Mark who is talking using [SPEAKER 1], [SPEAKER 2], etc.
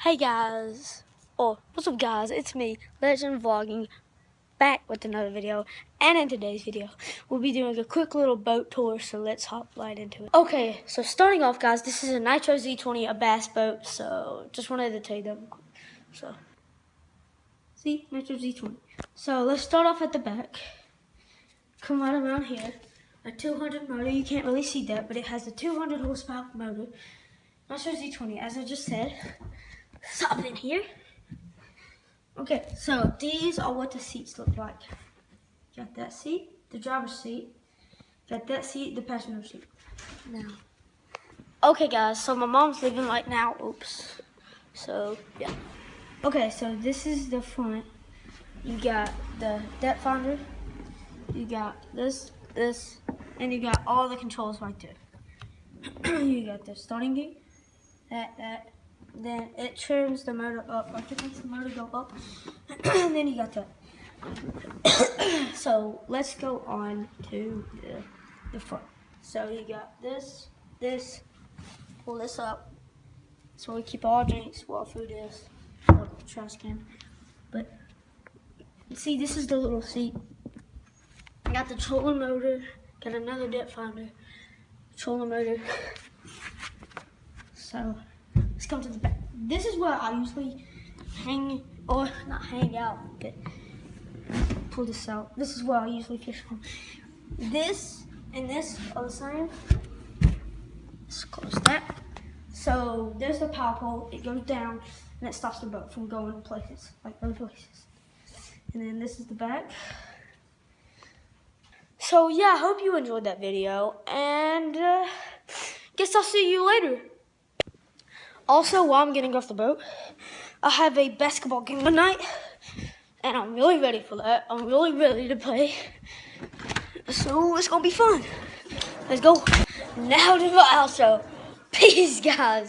[SPEAKER 1] Hey guys, what's up guys, it's me, Legend Vlogging, back with another video, and in today's video, we'll be doing a quick little boat tour, so let's hop right into it. Okay, so starting off guys, this is a Nitro Z20, a bass boat, so just wanted to tell you that real quick. So, see, Nitro Z20. So let's start off at the back, come right around here, a 200 motor, you can't really see that, but it has a 200 horsepower motor, Nitro Z20, as I just said. Stop in here. Okay, so these are what the seats look like. Got that seat, the driver's seat. Got that seat, the passenger seat. Now, okay guys, so my mom's leaving right now. Oops. So, yeah. Okay, so this is the front. You got the depth finder. You got this, and you got all the controls right there. You got the starting gear, that. Then it trims the motor up, like it makes the motor go up. And then you got that. So let's go on to the front. So you got this, pull this up. That's where we keep all our drinks, where our food is, trash can. But see, this is the little seat. I got the trolling motor, got another depth finder, trolling motor. So let's come to the back. This is where I usually hang, or not hang out, but pull this out. This is where I usually fish from. This and this are the same. Let's close that. So there's the power pole. It goes down and it stops the boat from going places, like other places. And then this is the back. So yeah, I hope you enjoyed that video, and guess I'll see you later. Also, while I'm getting off the boat, I have a basketball game tonight, and I'm really ready for that. I'm really ready to play, so it's gonna be fun. Let's go. Now to the outro. Peace, guys.